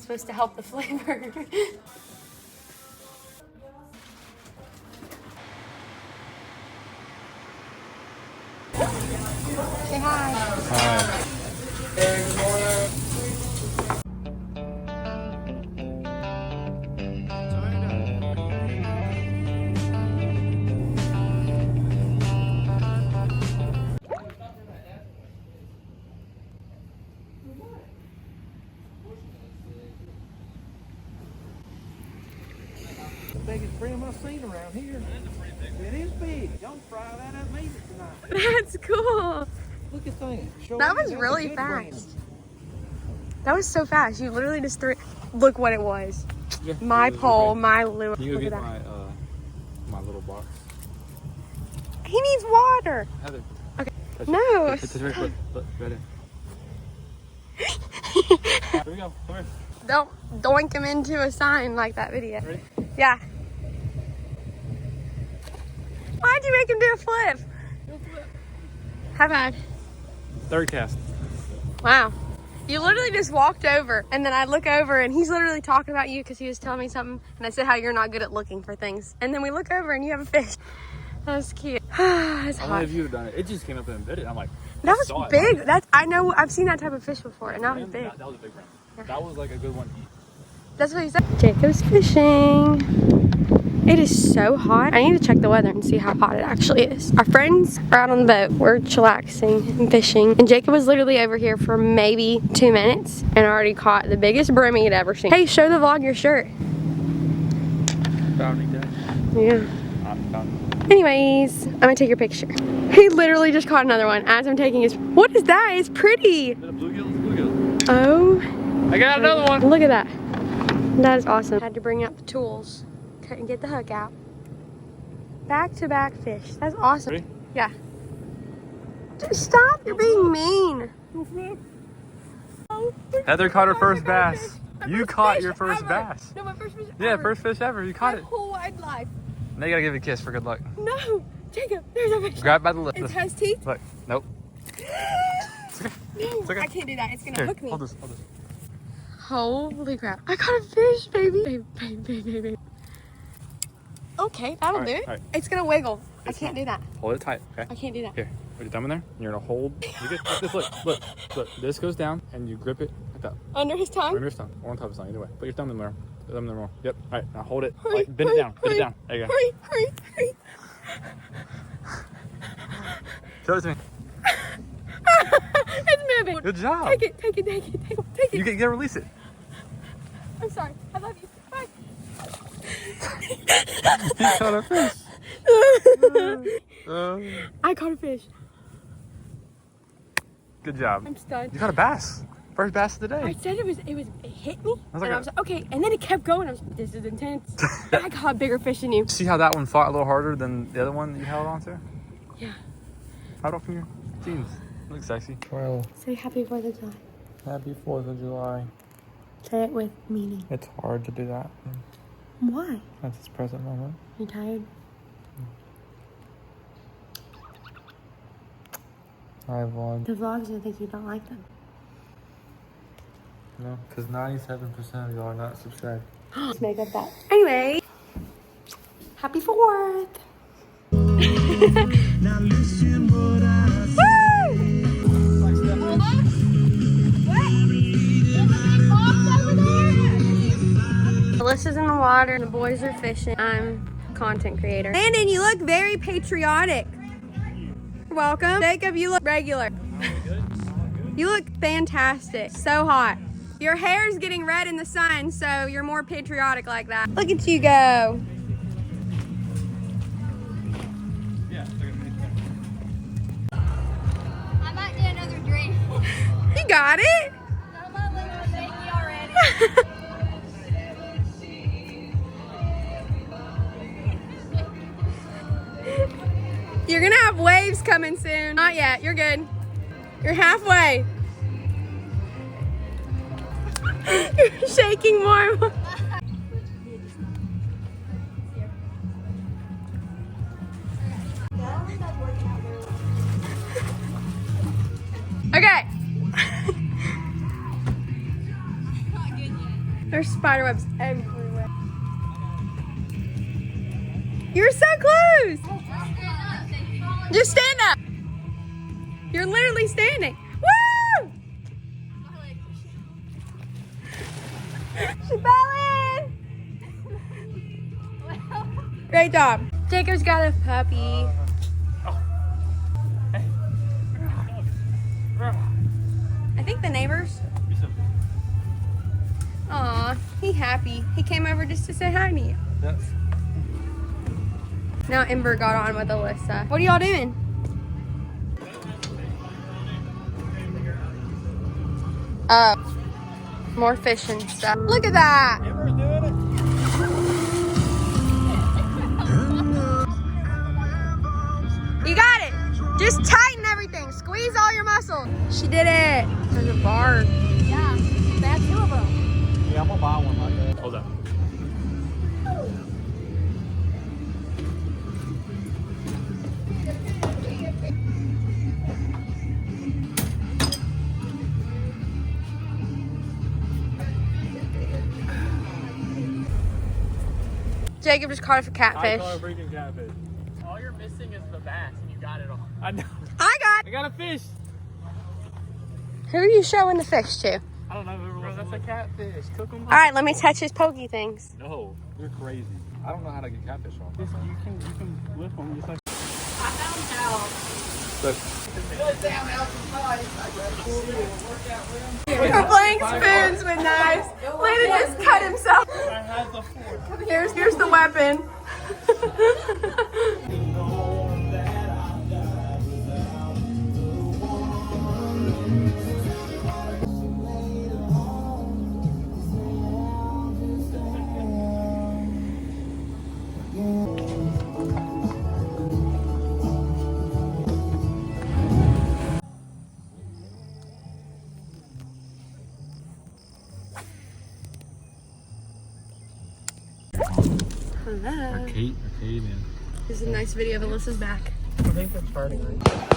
It's supposed to help the flavor. Say hi. Hi. Hey, good morning. The biggest brim I've seen around here. It is big. Y'all fry that up and eat it tonight. That's cool. Look at that. Show That me was that's a really good fast. brim. That was so fast. You literally just threw it. Look what it was. Yeah, My pole, okay. my lure. Can you go Look at get that. my little box? He needs water. Heather. Okay. Touch No. it. Touch it right foot. Look, right there. Here we go. Come here. Don't doink him into a sign like that video. Ready? Yeah. Why'd you make him do a flip? How bad? Third cast. Wow. You literally just walked over, and then I look over, and he's literally talking about you because he was telling me something, and I said how you're not good at looking for things. And then we look over, and you have a fish. That was cute. It's How hot. many of you have done it? It just came up and bit it. I'm like, That I saw was it. big. That's I know. I've seen that type of fish before, and that was big. That was a big one. That was like a good one to eat. That's what he said. Jacob's fishing. It is so hot. I need to check the weather and see how hot it actually is. Our friends are out on the boat. We're chillaxing and fishing. And Jacob was literally over here for maybe 2 minutes and already caught the biggest brim he'd ever seen. Hey, show the vlog your shirt. Founding day. Yeah. I'm founding. Anyways, I'm gonna take your picture. He literally just caught another one as I'm taking his. What is that? It's pretty. Is it a bluegill? It's a bluegill. Oh. I got another one. Look at that. That is awesome. Had to bring out the tools. Couldn't get the hook out. Back-to-back fish. That's awesome. Ready? Yeah. Just stop. You're being mean. Heather caught her first bass. You caught your first bass. No, my first fish Yeah, ever. first fish ever. You caught it. My whole wide life. Now you gotta give it a kiss for good luck. No. Jacob, there's a fish. Grab by the lip. It has teeth? Look. Nope. No, okay. I can't do that. It's gonna Here, hook me. hold this. Hold this. Holy crap. I caught a fish, baby. Babe. Okay, that'll All right, do it. all right. It's gonna wiggle. I It's can't not. do that. Hold it tight. Okay. I can't do that. Here, put your thumb in there. And you're gonna hold. You get this. Look. This goes down, and you grip it like that. Under his tongue? Under his thumb, or on top of his tongue. Either way. Put your thumb in there. Put your thumb in there more. Yep. All right. Now hold it. Hurry, Like, bend it down. Bend it down. There you go. Hurry. Show it to me. It's moving. Good job. Take it. You gotta release it. I'm sorry. I love you. Bye. You caught a fish. I caught a fish. Good job. I'm stunned. You caught a bass. First bass of the I day. said it hit me. was like And I a- was like, okay. And then it kept going. I was like, this is intense. I caught a bigger fish than you. See how that one fought a little harder than the other one that you held on to? Yeah. Hide off from your jeans. Looks sexy. Well, Say happy 4th of July. happy 4th of July. Say it with meaning. It's hard to do that Why? at this present moment. You tired? I vlog. The vlogs, I think you don't like them. No, because 97% of y'all are not subscribed. Let's make up that. Anyway, happy 4th. Now listen what I say. Hold on. What? Alyssa's in the water and the boys are fishing. I'm a content creator. Landon, you look very patriotic. You're welcome. Jacob, you look regular. You look fantastic. So hot. Your hair's getting red in the sun, so you're more patriotic like that. Look at you go. I might need another drink. You got it. I'm a little shaky already. You're gonna have waves coming soon. Not yet, you're good. You're halfway. You're shaking more. Okay. There's spider webs everywhere. You're so close. Just stand up. You're literally standing. Woo! She fell in. Great job. Jacob's got a puppy. I think the neighbors. Aw, he happy. He came over just to say hi to you. Yes. Now Ember got on with Alyssa. What are y'all doing? More fishing stuff. Look at that. Ember's doing it. You got it. Just tighten everything. Squeeze all your muscles. She did it. There's a bar. Yeah, they had 2 of them. Yeah, I'm gonna buy one like that. Hold up. Jacob just caught a I catfish. caught a freaking catfish. All you're missing is the bass, and you got it all. I know. I I got a fish. Who are you showing the fish to? I don't know who it was. That's a catfish. Cook them. All right, let me touch his pokey things. No, you're crazy. I don't know how to get catfish off. You can lift them just like. But We're playing spoons with knives. Landon just cut himself. I had the fork. Here's the weapon. Hello. Arcade man. This is a nice video of Alyssa's back. I think it's starting right.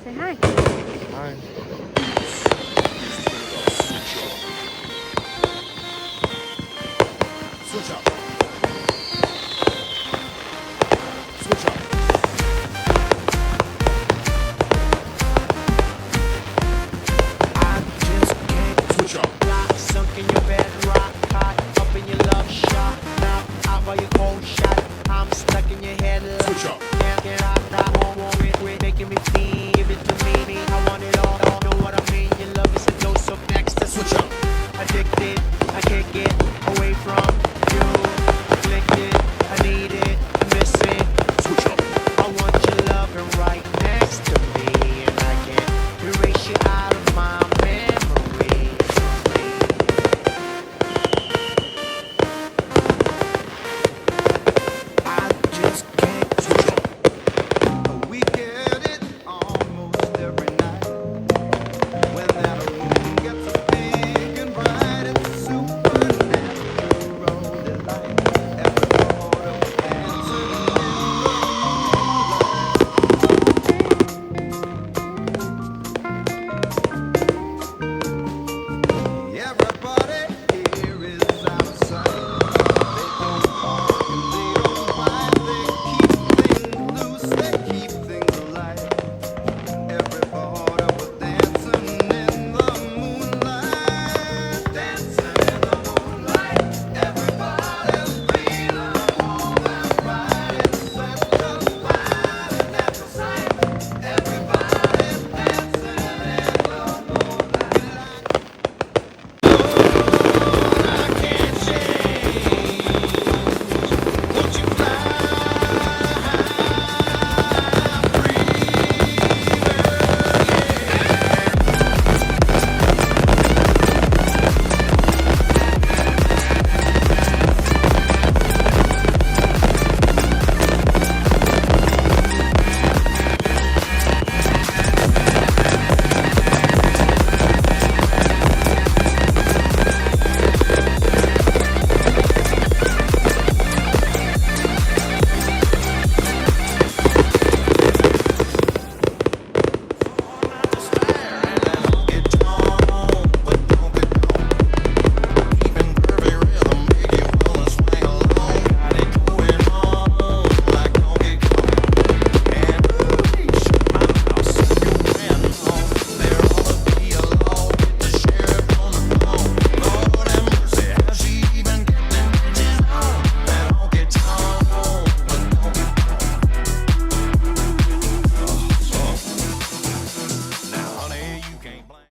Say hi. Hi. Switch up. Switch up. I just can't switch up. Rock sunk in your bed, rock hot, up in your love shot. Now out by your cold shot. I'm stuck in your head. Switch up. Can't I won't quit making me feel. Give it to me. I want it all. Know what I mean? Your love is a dose of next. Switch up. Addicted, I can't get away from.